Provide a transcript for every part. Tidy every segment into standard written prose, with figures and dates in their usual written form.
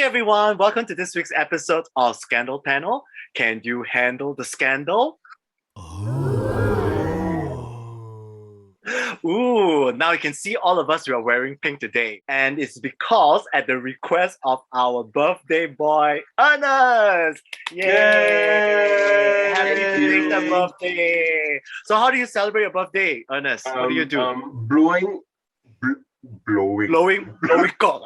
everyone, welcome to this week's episode of Scandal Panel. Can you handle the scandal? Ooh, now you can see all of us, we are wearing pink today. And it's because at the request of our birthday boy, Ernest! Yay! Happy belated birthday! So how do you celebrate your birthday, Ernest? What do you do? Blowing cock,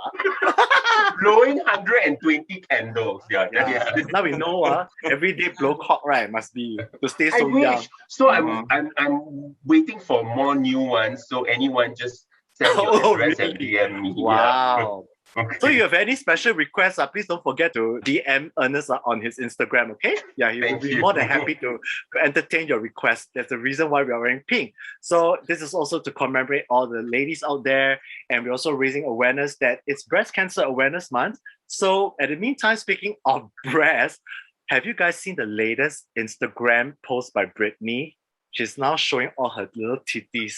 blowing 120 candles. Yeah. Now we know every day blow cock, right? Must be to stay I so young. wish. So I'm waiting for more new ones. So anyone just send your address and DM me. Wow. Yeah. Okay. So you have any special requests, please don't forget to DM Ernest on his Instagram, okay? Yeah, he will be more than happy to entertain your request. That's the reason why we are wearing pink. So this is also to commemorate all the ladies out there, and we're also raising awareness that it's Breast Cancer Awareness Month. So at the meantime, speaking of breast, have you guys seen the latest Instagram post by Britney? She's now showing all her little titties.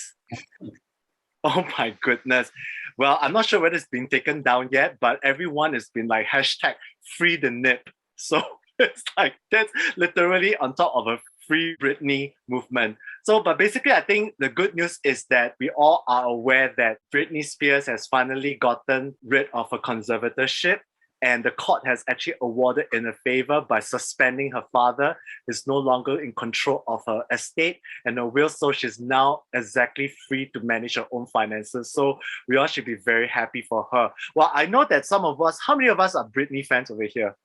Oh my goodness. Well, I'm not sure whether it's been taken down yet, but everyone has been like hashtag free the nip. So it's like that's literally on top of a free Britney movement. So, but basically, I think the good news is that we all are aware that Britney Spears has finally gotten rid of a conservatorship. And the court has actually awarded in her favor by suspending her father. Is no longer in control of her estate and her will, so she's now exactly free to manage her own finances. So we all should be very happy for her. Well, I know that some of us, how many of us are Britney fans over here?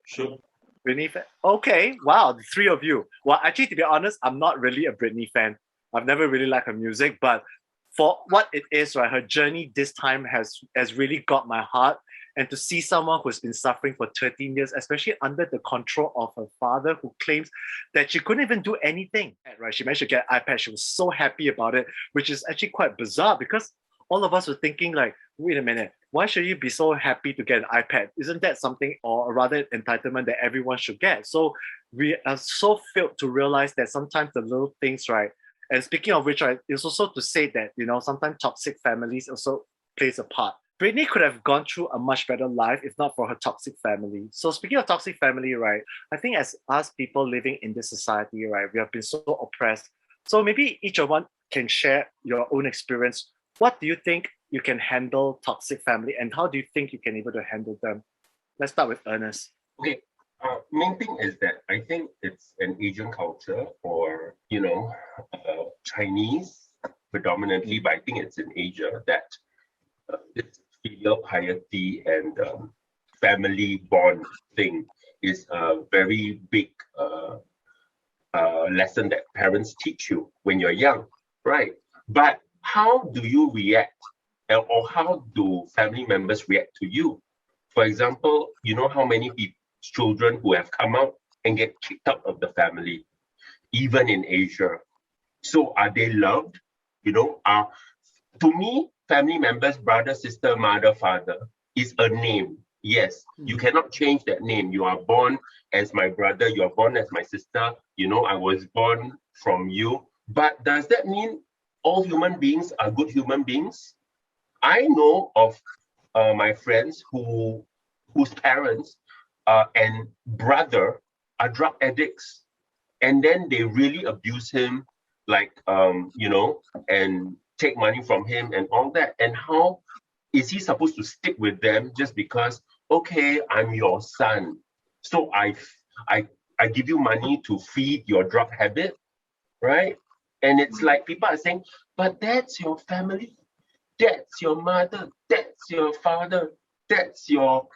Sure. Britney fan? Okay, wow, the three of you. Well, actually, to be honest, I'm not really a Britney fan. I've never really liked her music, but for what it is, right, her journey this time has really got my heart. And to see someone who's been suffering for 13 years, especially under the control of her father, who claims that she couldn't even do anything, right? She managed to get an iPad. She was so happy about it, which is actually quite bizarre because all of us were thinking like, wait a minute, why should you be so happy to get an iPad? Isn't that something, or rather entitlement that everyone should get? So we are so filled to realize that sometimes the little things, right? And speaking of which, right, it's also to say that, sometimes toxic families also plays a part. Britney could have gone through a much better life if not for her toxic family. So speaking of toxic family, right, I think as us people living in this society, right, we have been so oppressed. So maybe each of one can share your own experience. What do you think you can handle toxic family, and how do you think you can be able to handle them? Let's start with Ernest. Okay. Main thing is that I think it's an Asian culture, or Chinese predominantly, but I think it's in Asia that it's filial piety and family bond thing is a very big lesson that parents teach you when you're young, right? But how do you react, or how do family members react to you? For example, you know how many children who have come out and get kicked out of the family, even in Asia. So are they loved? To me, family members, brother, sister, mother, father, is a name. Yes, you cannot change that name. You are born as my brother, you are born as my sister. I was born from you. But does that mean all human beings are good human beings? I know of my friends whose parents and brother are drug addicts. And then they really abuse him, and take money from him and all that. And how is he supposed to stick with them just because, okay, I'm your son, so I give you money to feed your drug habit, right? And it's like people are saying, but that's your family, that's your mother, that's your father, that's your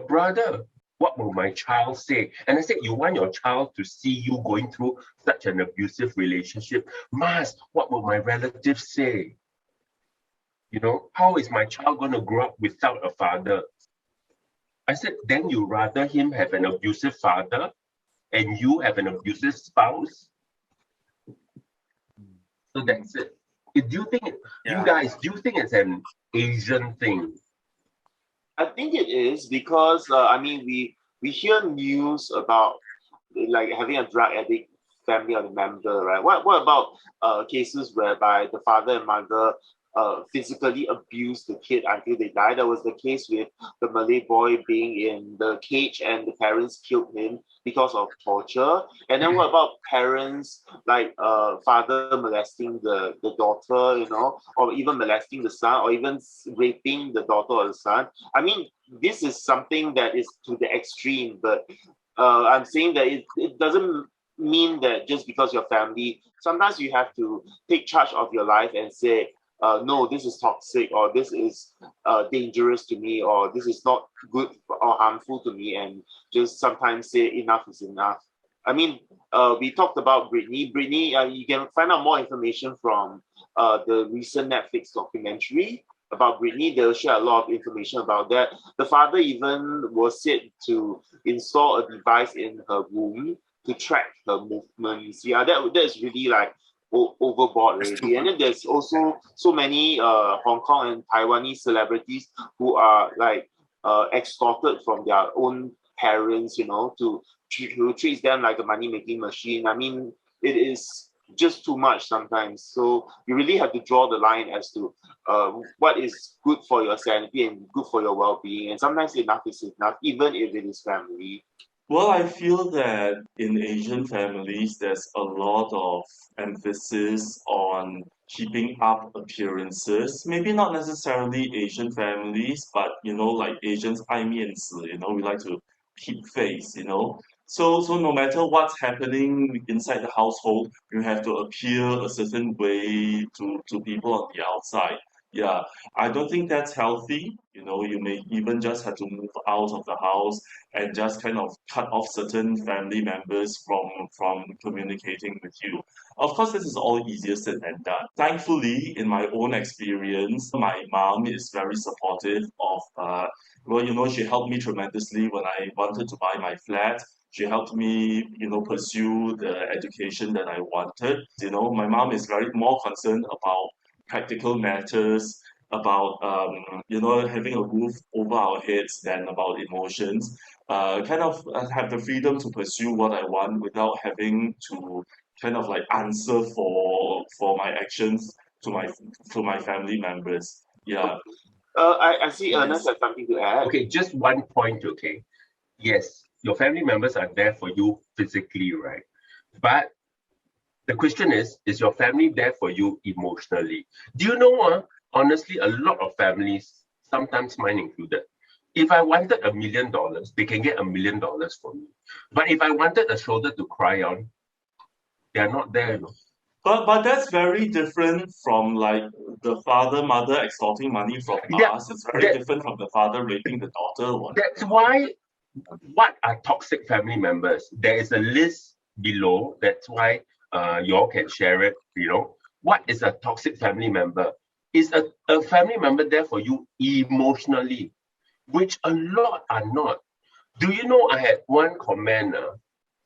brother. What will my child say? And I said, you want your child to see you going through such an abusive relationship? What will my relatives say? How is my child going to grow up without a father? I said, then you rather him have an abusive father and you have an abusive spouse? So that's it. Do you think, you guys, do you think it's an Asian thing? I think it is because we hear news about like having a drug addict family or member, right? What about cases whereby the father and mother physically abuse the kid until they die. That was the case with the Malay boy being in the cage and the parents killed him because of torture. And then what about parents like father molesting the daughter, you know, or even molesting the son, or even raping the daughter or the son? I mean, this is something that is to the extreme, but I'm saying that it doesn't mean that just because your family, sometimes you have to take charge of your life and say, no, this is toxic, or this is dangerous to me, or this is not good or harmful to me, and just sometimes say enough is enough. I mean, we talked about Britney. Britney, you can find out more information from the recent Netflix documentary about Britney. They'll share a lot of information about that. The father even was said to install a device in her womb to track her movements. Yeah, that's really like overboard already. And then there's also so many Hong Kong and Taiwanese celebrities who are like extorted from their own parents, you know, who treats them like a money-making machine. I mean, it is just too much sometimes. So you really have to draw the line as to what is good for your sanity and good for your well-being. And sometimes enough is enough, even if it is family. Well, I feel that in Asian families, there's a lot of emphasis on keeping up appearances. Maybe not necessarily Asian families, but like Asians, 爱面子, we like to keep face. So no matter what's happening inside the household, you have to appear a certain way to people on the outside. Yeah, I don't think that's healthy. You may even just have to move out of the house and just kind of cut off certain family members from communicating with you. Of course, this is all easier said than done. Thankfully, in my own experience, my mom is very supportive of she helped me tremendously when I wanted to buy my flat. She helped me, pursue the education that I wanted. My mom is very more concerned about practical matters, about having a roof over our heads than about emotions. Kind of have the freedom to pursue what I want without having to kind of like answer for my actions to my family members. Yeah. I see Ernest has something to add. Okay, just one point, okay. Yes, your family members are there for you physically, right? But the question is your family there for you emotionally? Do you know, honestly, a lot of families, sometimes mine included, if I wanted $1 million, they can get $1 million from me. But if I wanted a shoulder to cry on, they're not there. But that's very different from like the father, mother extorting money from us. It's very different from the father raping the daughter. That's why, what are toxic family members? There is a list below. That's why you all can share it. What is a toxic family member? Is a family member there for you emotionally, which a lot are not. Do you know, I had one comment.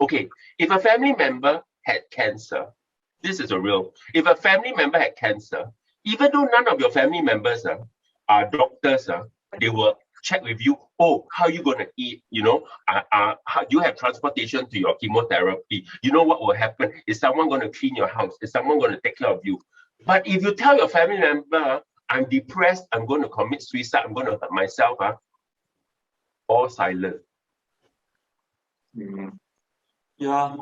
Okay, if a family member had cancer, this is a real. If a family member had cancer, even though none of your family members are doctors, they will check with you. Oh, how are you going to eat? How you have transportation to your chemotherapy? You know what will happen? Is someone going to clean your house? Is someone going to take care of you? But if you tell your family member, I'm depressed, I'm going to commit suicide, I'm going to hurt myself, all silent. Yeah.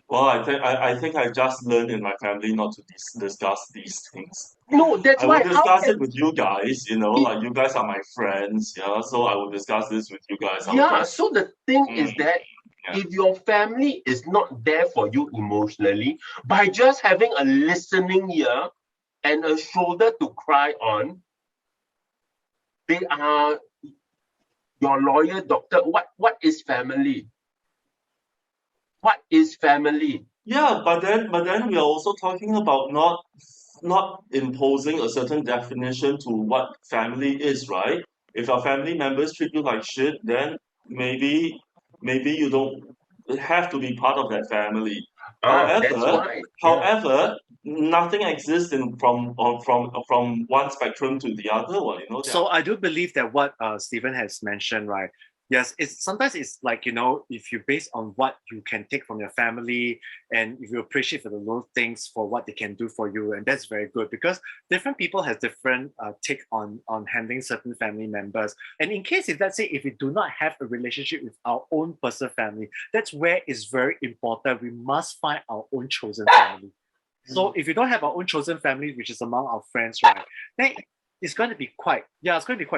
Well, I think I just learned in my family not to discuss these things. No, that's why I will discuss it with you guys. Like you guys are my friends. Yeah, so I will discuss this with you guys. So the thing is that if your family is not there for you emotionally, by just having a listening ear and a shoulder to cry on, they are your lawyer, doctor. What is family? What is family? Yeah, but then we are also talking about not imposing a certain definition to what family is, right? If your family members treat you like shit, then maybe you don't have to be part of that family. However, nothing exists from one spectrum to the other one. So I do believe that what Stephen has mentioned, right? Yes, it's sometimes it's like, if you base on what you can take from your family and if you appreciate for the little things for what they can do for you, and that's very good because different people have different take on handling certain family members. And in case if let's say if we do not have a relationship with our own personal family, that's where it's very important. We must find our own chosen family. So if you don't have our own chosen family, which is among our friends, right, then it's going to be quite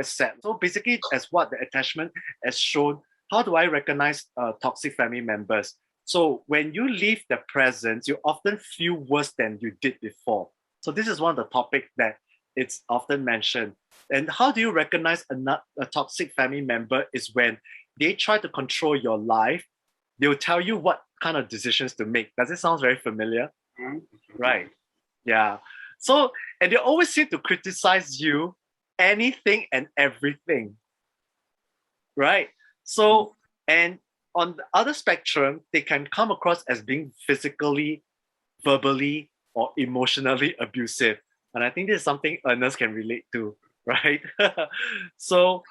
sad. So basically, as what the attachment has shown, how do I recognize toxic family members? So when you leave the presence, you often feel worse than you did before. So this is one of the topics that it's often mentioned. And how do you recognize a toxic family member is when they try to control your life. They'll tell you what kind of decisions to make. Does it sound very familiar? Right. Yeah. So, and they always seem to criticize you, anything and everything. Right. So, and on the other spectrum, they can come across as being physically, verbally, or emotionally abusive. And I think this is something Ernest can relate to, right? So,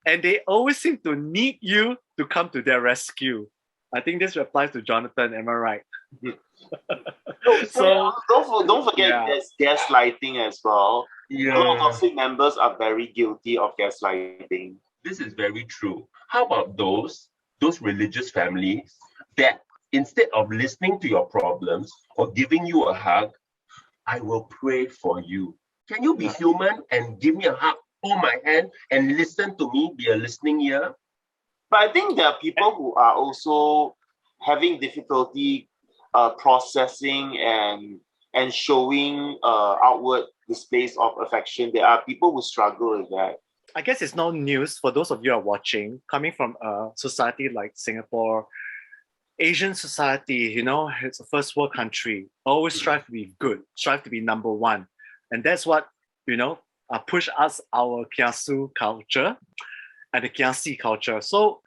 and they always seem to need you to come to their rescue. I think this applies to Jonathan, am I right? So don't forget there's gaslighting as well. Yeah. A lot of toxic members are very guilty of gaslighting. This is very true. How about those religious families that instead of listening to your problems or giving you a hug, I will pray for you. Can you be human and give me a hug, hold my hand, and listen to me, be a listening ear? But I think there are people who are also having difficulty processing and showing outward displays of affection. There are people who struggle with that. I guess it's no news for those of you who are watching, coming from a society like Singapore, Asian society, it's a first world country. Always strive to be good, strive to be number one. And that's what, push us our kiasu culture and the kiasi culture. So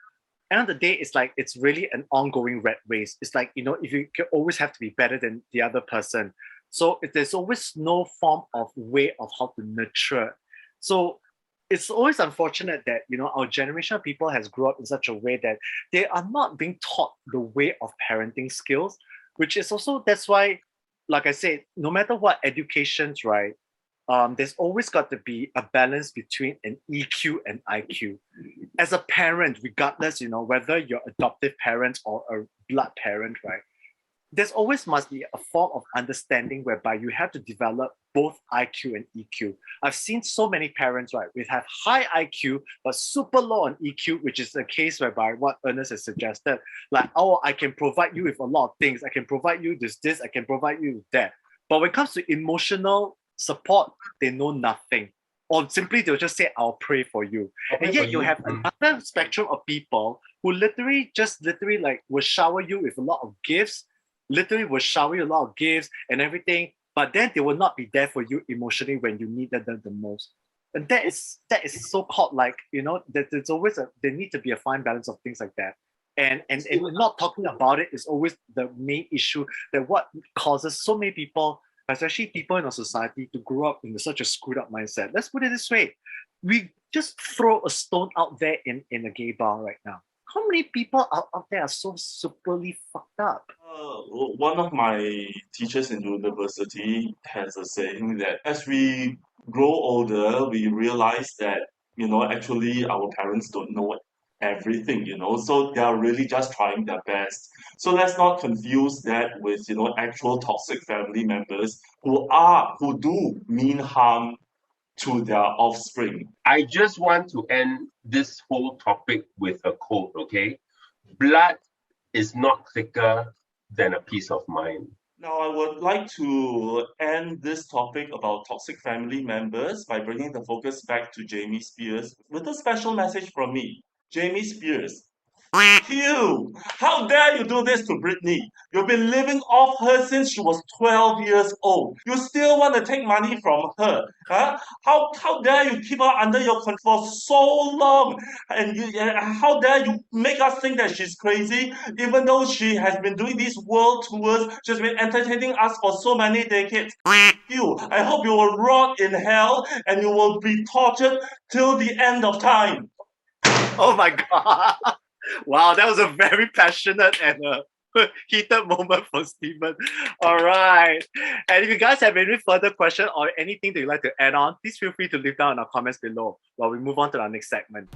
end of the day, it's like it's really an ongoing rat race. It's like, if you always have to be better than the other person. So there's always no form of way of how to nurture. So it's always unfortunate that, our generation of people has grown up in such a way that they are not being taught the way of parenting skills, which is also, that's why, like I said, no matter what educations, right, there's always got to be a balance between an EQ and IQ. As a parent, regardless, whether you're adoptive parents or a blood parent, right, there's always must be a form of understanding whereby you have to develop both IQ and EQ. I've seen so many parents, right, we have high IQ but super low on EQ, which is a case whereby what Ernest has suggested, like, I can provide you with a lot of things. I can provide you this, I can provide you with that. But when it comes to emotional support, they know nothing. Or simply they'll just say, I'll pray for you. And yet you have another spectrum of people who literally like will shower you with a lot of gifts, literally will shower you a lot of gifts and everything, but then they will not be there for you emotionally when you needed them the most. And that is so-called like, that there's always there need to be a fine balance of things like that. And not talking about it is always the main issue, that what causes so many people, especially people in our society, to grow up in such a screwed up mindset. Let's put it this way. We just throw a stone out there in a gay bar right now. How many people out there are so superly fucked up? One of my teachers in university has a saying that as we grow older, we realize that, actually our parents don't know everything, so they are really just trying their best. So let's not confuse that with, actual toxic family members who do mean harm to their offspring. I just want to end this whole topic with a quote, okay? Blood is not thicker than a piece of mind. Now, I would like to end this topic about toxic family members by bringing the focus back to Jamie Spears with a special message from me. Jamie Spears. You! How dare you do this to Britney? You've been living off her since she was 12 years old. You still want to take money from her? Huh? How dare you keep her under your control for so long? And how dare you make us think that she's crazy, even though she has been doing these world tours, she's been entertaining us for so many decades. You! I hope you will rot in hell and you will be tortured till the end of time. Oh my God. Wow, that was a very passionate and heated moment for Stephen. All right. And if you guys have any further question or anything that you'd like to add on, please feel free to leave down in our comments below while we move on to our next segment.